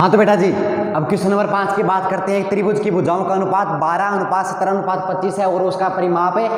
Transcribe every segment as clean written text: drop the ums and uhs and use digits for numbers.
हाँ तो बेटा जी, अब क्वेश्चन नंबर 5 की बात करते हैं। एक त्रिभुज की भुजाओं का अनुपात 12:17:25 है और उसका परिमाप है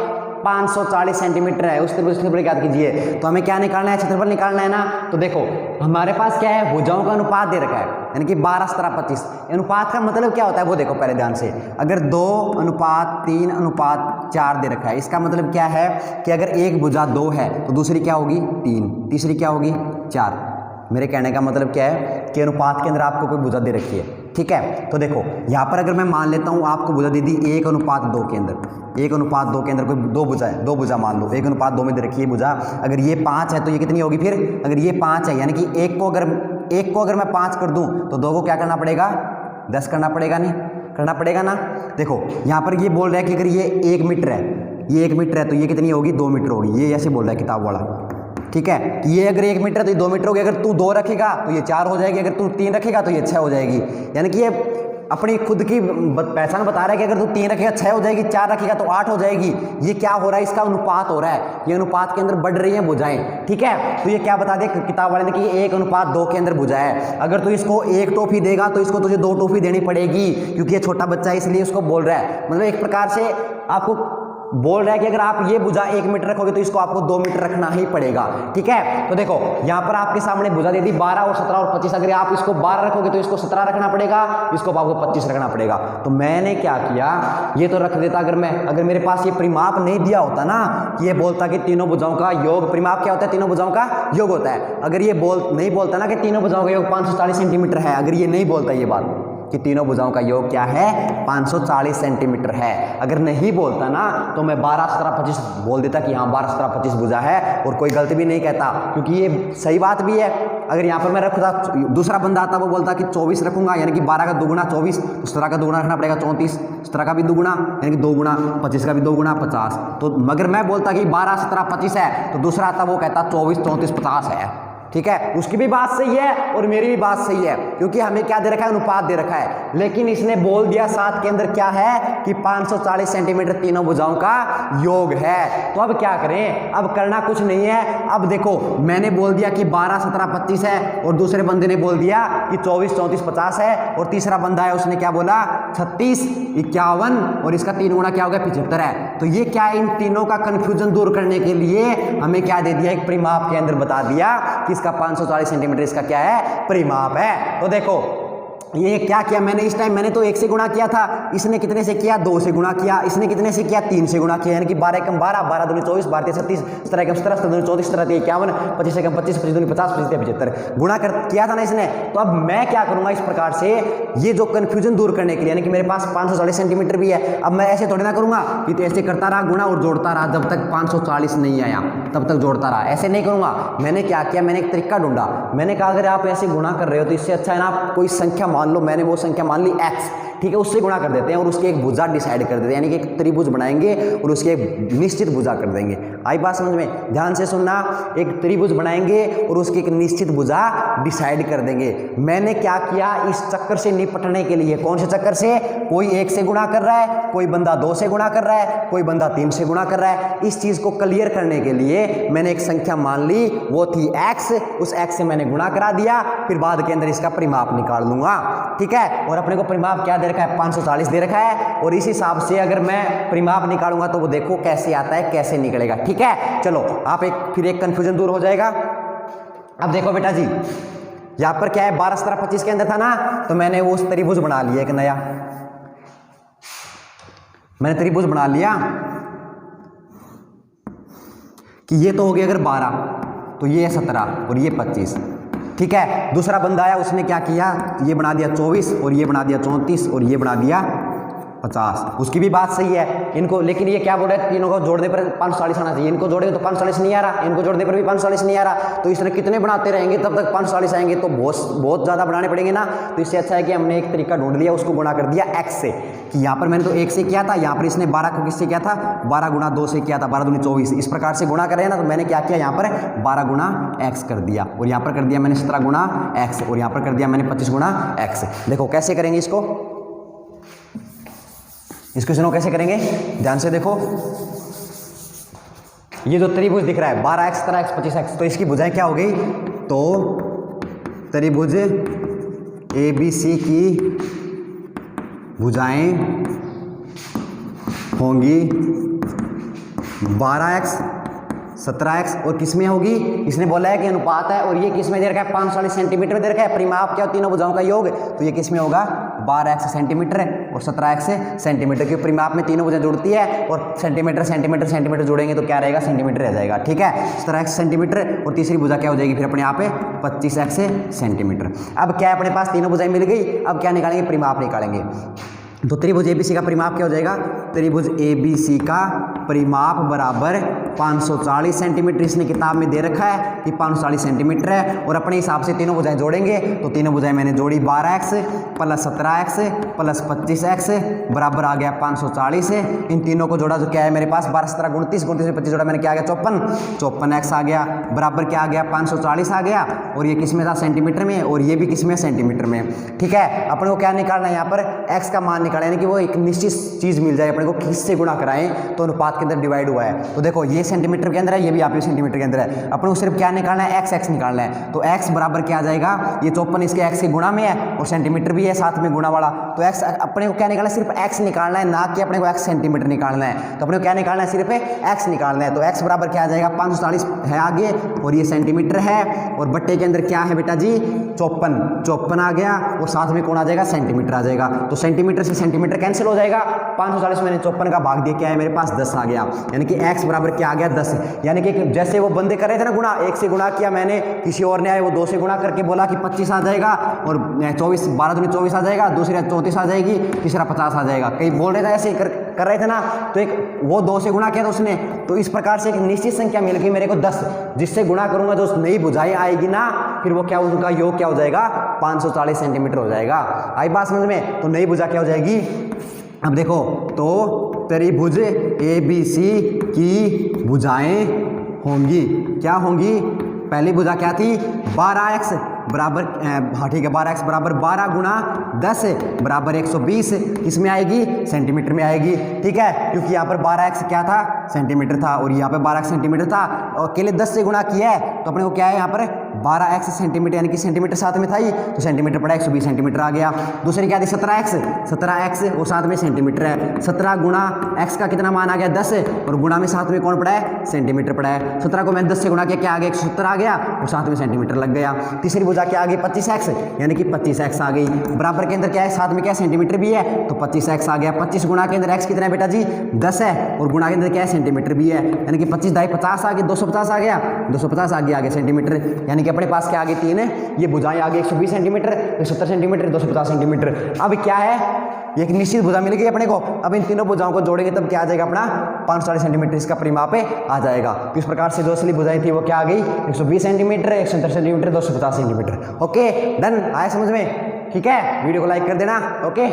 540 सेंटीमीटर है। उस त्रिभुज क्षेत्रफल ज्ञात कीजिए। तो हमें क्या निकालना है? क्षेत्रफल निकालना है ना। तो देखो हमारे पास क्या है, भुजाओं का अनुपात दे रखा है, यानी कि 12:17:25। अनुपात का मतलब क्या होता है वो देखो पहले ध्यान से। अगर 2:3:4 दे रखा है, इसका मतलब क्या है कि अगर एक भुजा 2 है तो दूसरी क्या होगी 3, तीसरी क्या होगी 4। मेरे कहने का मतलब क्या है कि अनुपात के अंदर आपको कोई भुजा दे रखी है, ठीक है। तो देखो यहाँ पर अगर मैं मान लेता हूँ आपको भुजा दे दी 1:2 के अंदर, 1:2 के अंदर कोई दो भुजा है, दो भुजा मान लो 1:2 में दे रखी है भुजा। अगर ये 5 है तो ये कितनी होगी फिर? अगर ये 5 है यानी कि एक को अगर मैं 5 कर दूं तो 2 को क्या करना पड़ेगा? 10 करना पड़ेगा, नहीं करना पड़ेगा ना। देखो यहाँ पर ये बोल रहा है कि अगर ये 1 मीटर है, ये 1 मीटर है तो ये कितनी होगी 2 मीटर होगी। ये ऐसे बोल रहा है किताब वाला, ठीक है। ये अगर 1 मीटर है तो ये 2 मीटर होगी। अगर तू 2 रखेगा तो ये 4 हो जाएगी, अगर तू 3 रखेगा तो ये 6 हो जाएगी। यानी कि ये अपनी खुद की पहचान बता रहा है कि अगर तू 3 रखेगा 6 हो जाएगी, 4 रखेगा तो 8 हो जाएगी। ये क्या हो रहा है? इसका अनुपात हो रहा है। ये अनुपात के अंदर बढ़ रही है भुजाएं, ठीक है। तो ये क्या बता दे किताब वाले ने कि 1:2 के अंदर भुजा है। अगर तू इसको 1 टॉफी देगा तो इसको तुझे 2 टॉफी देनी पड़ेगी, क्योंकि ये छोटा बच्चा है इसलिए उसको बोल रहा है। मतलब एक प्रकार से आपको बोल रहा है कि अगर आप ये भुजा 1 मीटर रखोगे तो इसको आपको 2 मीटर रखना ही पड़ेगा, ठीक है। तो देखो यहाँ पर आपके सामने भुजा दे दी 12 और 17 और 25। अगर आप इसको 12 रखोगे तो इसको 17 रखना पड़ेगा, इसको आपको 25 रखना पड़ेगा। तो मैंने क्या किया, ये तो रख देता। अगर मेरे पास ये परिमाप नहीं दिया होता ना, कि ये बोलता कि तीनों भुजाओं का योग, परिमाप क्या होता है? तीनों भुजाओं का योग होता है। अगर ये नहीं बोलता ना कि तीनों भुजाओं का योग 540 सेंटीमीटर है, अगर ये नहीं बोलता ये बात कि तीनों भुजाओं का योग क्या है 540 सेंटीमीटर है, अगर नहीं बोलता ना तो मैं 12:17:25 बोल देता कि हाँ 12:17:25 भुजा है और कोई गलती भी नहीं कहता, क्योंकि ये सही बात भी है। अगर यहाँ पर मैं रखता, दूसरा बंदा आता वो बोलता कि 24 रखूंगा, यानी कि 12 का 2 गुना 24, तो 17 का 2 गुना रखना पड़ेगा 34, 17 का भी 2 गुना यानी कि 2 गुना, 25 का भी 2 गुना 50। तो मगर मैं बोलता कि 12:17:25 है तो दूसरा आता वो कहता 24, 34, 50 है, ठीक है। उसकी भी बात सही है और मेरी भी बात सही है, क्योंकि हमें क्या दे रखा है? अनुपात दे रखा है। लेकिन इसने बोल दिया 7 के अंदर क्या है कि 540 सेंटीमीटर तीनों भुजाओं का योग है। तो अब क्या करें? अब करना कुछ नहीं है। अब देखो मैंने बोल दिया कि 12:17:25 है और दूसरे बंदे ने बोल दिया कि 24, 34, 50 है और तीसरा बंदा है उसने क्या बोला 36, 51 और इसका 3 गुना क्या हो गया 75 है। तो ये क्या है? इन तीनों का कंफ्यूजन दूर करने के लिए हमें क्या दे दिया? एक परिमाप के अंदर बता दिया कि इसका 540 सेंटीमीटर इसका क्या है? परिमाप है। तो देखो ये क्या किया मैंने इस टाइम? मैंने तो 1 से गुणा किया था, इसने कितने से किया? 2 से गुणा किया, इसने कितने से किया? 3 से गुणा किया, यानी कि 12 एकम 12, 12 दूनी 24, 12 36, 17 एकम 17, 17 दूनी 34, 17 51, 25 एकम 25, 25 दूनी 50, 25 75 गुणा किया था ना इसने। तो अब मैं क्या करूंगा इस प्रकार से, ये जो कंफ्यूजन दूर करने के लिए, यानी कि मेरे पास 540 सेंटीमीटर भी है, अब मैं ऐसे थोड़ी ना करूंगा कि तो ऐसे करता रहा गुणा और जोड़ता रहा जब तक 540 नहीं आया तब तक जोड़ता रहा, ऐसे नहीं करूंगा। मैंने क्या किया? मैंने एक तरीका ढूंढा। मैंने कहा अगर आप ऐसे गुणा कर रहे हो तो इससे अच्छा है ना आप कोई संख्या मान लो। मैंने वो संख्या मान ली x, ठीक है, उससे गुणा कर देते हैं और उसकी एक भुजा डिसाइड कर देते हैं, यानी कि एक त्रिभुज बनाएंगे और उसकी एक निश्चित भुजा कर देंगे। आई बात समझ में? ध्यान से सुनना। एक त्रिभुज बनाएंगे और उसकी एक निश्चित भुजा डिसाइड कर देंगे। मैंने क्या किया इस चक्कर से निपटने के लिए? कौन से चक्कर से? कोई 1 से गुणा कर रहा है, कोई बंदा 2 से गुणा कर रहा है, कोई बंदा 3 से गुणा कर रहा है। इस चीज को क्लियर करने के लिए मैंने एक संख्या मान ली, वो थी x। उस x से मैंने गुणा करा दिया, फिर बाद के अंदर इसका परिमाप निकाल लूंगा, ठीक है। और अपने को परिमाप क्या दे रखा है? 540 दे रखा है और इस हिसाब से अगर मैं परिमाप निकालूंगा तो वो देखो कैसे आता है, कैसे निकलेगा, ठीक है। चलो आप फिर एक कंफ्यूजन दूर हो जाएगा। अब देखो बेटा जी यहां पर क्या है 12:17:25 के अंदर था ना, तो मैंने वो उस त्रिभुज बना लिया एक नया, मैंने त्रिभुज बना लिया कि ये तो हो गया अगर 12 तो ये 17 और ये 25, ठीक है। दूसरा बंदा आया उसने क्या किया? ये बना दिया 24 और ये बना दिया 34 और ये बना दिया 50। उसकी भी बात सही है इनको, लेकिन ये क्या बोल रहा है? तीनों को जोड़ने पर 540 आना चाहिए। इनको जोड़ेंगे तो 540 नहीं आ रहा, इनको जोड़ने पर भी 540 नहीं आ रहा। तो इसने कितने बनाते रहेंगे तब तक 540 आएंगे? तो बहुत ज़्यादा बनाने पड़ेंगे ना। तो इससे अच्छा है कि हमने एक तरीका ढूंढ लिया, उसको गुणा कर दिया x से, कि यहाँ पर मैंने तो 1 से किया था, यहाँ पर इसने 12 को किससे किया था? 12 गुणा 2 से किया था, 12 दूनी 24। इस प्रकार से गुणा कर रहे हैं ना। तो मैंने क्या किया? यहाँ पर 12 गुणा x कर दिया और यहाँ पर कर दिया मैंने 17 गुणा x और यहाँ पर कर दिया मैंने 25 गुणा x। देखो कैसे करेंगे इसको, इस क्वेश्चन को कैसे करेंगे? ध्यान से देखो। ये जो त्रिभुज दिख रहा है 12x, 17x, 25x, तो इसकी भुजाएं क्या हो गई? तो त्रिभुज ए बी सी की भुजाएं होंगी 12x 17x और किस में होगी, इसने बोला है कि अनुपात है और ये किस में दे रखा है 540 सेंटीमीटर में दे रखा है। परिमाप क्या हो, तीनों भुजाओं का योग, तो ये किस में होगा 12x सेंटीमीटर और 17x सेंटीमीटर की परिमाप में तीनों भुजाएं जुड़ती है और सेंटीमीटर सेंटीमीटर सेंटीमीटर जुड़ेंगे तो क्या रहेगा, सेंटीमीटर रह जाएगा। ठीक है, 17x सेंटीमीटर और तीसरी भुजा क्या हो जाएगी फिर अपने यहाँ पे 25x सेंटीमीटर। अब क्या है अपने पास तीनों भुजाएं मिल गई, अब क्या निकालेंगे, परिमाप निकालेंगे। तो त्रिभुज एबीसी का परिमाप क्या हो जाएगा, त्रिभुज एबीसी का परिमाप बराबर 540 सेंटीमीटर, इसने किताब में दे रखा है कि 540 सेंटीमीटर है और अपने हिसाब से तीनों भुजाएं जोड़ेंगे तो तीनों भुजाएं मैंने जोड़ी 12x plus 17x plus 25x बराबर आ गया 540 है। इन तीनों को जोड़ा तो क्या है मेरे पास 12 17 29 29 में 25 जोड़ा मैंने क्या आ गया 54x आ गया बराबर क्या आ गया 540 आ गया और ये किस में था सेंटीमीटर में और ये भी किस में सेंटीमीटर में। ठीक है, अपने को क्या निकालना है यहाँ पर x का मान निकालना है, यानी कि वो एक निश्चित चीज़ मिल जाए अपने को, किससे गुणा कराएं तो अनुपात के अंदर डिवाइड हुआ है। तो देखो ये सेंटीमीटर के अंदर है, ये भी आप सेंटीमीटर के अंदर है, अपने को सिर्फ क्या निकालना है x निकालना है। तो x बराबर क्या आ जाएगा, ये 54 इसके x के गुणा में है और सेंटीमीटर भी है साथ में गुणा वाला, तो x अपने को क्या निकालना है, सिर्फ x निकालना है, ना कि अपने को x सेंटीमीटर निकालना है। तो अपने को क्या निकालना है, सिर्फ x निकालना है। तो x बराबर क्या आ जाएगा 540 है आगे और ये सेंटीमीटर है और बट्टे के अंदर क्या है बेटा जी 54 आ गया और साथ में कौन आ जाएगा, सेंटीमीटर आ जाएगा। तो सेंटीमीटर से सेंटीमीटर कैंसिल हो जाएगा, 540 मैंने 54 का भाग दिया क्या है मेरे पास 10 आ गया, यानी कि x बराबर क्या आ गया 10। यानी कि जैसे वो बंदे कर रहे थे ना गुणा, 1 से गुणा किया मैंने, किसी और ने आए वो 2 से गुणा करके बोला कि 25 आ जाएगा और 24 12 दूनी 24 आ जाएगा, दूसरी 34 आ जाएगी, तीसरा 50 आ जाएगा, कई बोल रहे थे ऐसे कर रहे थे ना, तो एक वो 2 से गुणा किया था उसने, तो इस प्रकार से एक निश्चित संख्या मिल गई मेरे को 10, जिससे गुणा करूंगा जो नई भुजाएं आएगी ना फिर वो क्या उनका योग क्या हो जाएगा 540 सेंटीमीटर हो जाएगा। आई बात समझ में, तो नई भुजा क्या हो जाएगी। अब देखो तो त्रिभुज एबीसी की भुजाएं होंगी, क्या होंगी, पहली भुजा क्या थी 12x बराबर, हाँ ठीक है 12x बराबर 12 गुणा 10 बराबर 120, इसमें आएगी सेंटीमीटर में आएगी। ठीक है, क्योंकि यहाँ पर 12x क्या था सेंटीमीटर था और यहाँ पे 12x सेंटीमीटर था और अकेले 10 से गुणा किया है तो अपने को क्या है यहाँ पर 12x सेंटीमीटर, यानी कि सेंटीमीटर साथ में था ही तो सेंटीमीटर पड़ा 120 सेंटीमीटर आ गया। दूसरी क्या थी 17x और साथ में सेंटीमीटर है, 17 गुणा x का कितना मान आ गया 10 और गुणा में साथ में कौन पड़ा है सेंटीमीटर पड़ा है। 17 को मैंने 10 से गुणा किया क्या आ गया 170 आ गया और साथ में सेंटीमीटर लग गया। तीसरी भुजा क्या आ गई 25x, यानी कि 25x आ गई, बराबर के अंदर क्या है साथ में क्या सेंटीमीटर भी है तो 25x आ गया। 25 गुणा के अंदर x कितना है बेटा जी 10 है और गुणा के अंदर क्या है सेंटीमीटर भी है, यानी कि 25 दाई 50 आ गया 250 आ गया, 250 आ गया सेंटीमीटर, यानी कि अपने पास क्या आ गई 3 है, ये भुजाएं आ गई 120 सेंटीमीटर 170 सेंटीमीटर 250 सेंटीमीटर। अब क्या है एक निश्चित भुजा मिल गई अपने को, अब इन तीनों भुजाओं को जोड़ेंगे तब क्या आ जाएगा अपना 540 सेंटीमीटर इसका परिमाप आ जाएगा। तो इस प्रकार से जो असली भुजाएं थी वो क्या आ गई 120 centimetre 170 centimetre 250 centimetre. Okay done, आया समझ में। ठीक है, वीडियो को लाइक कर देना। ओके।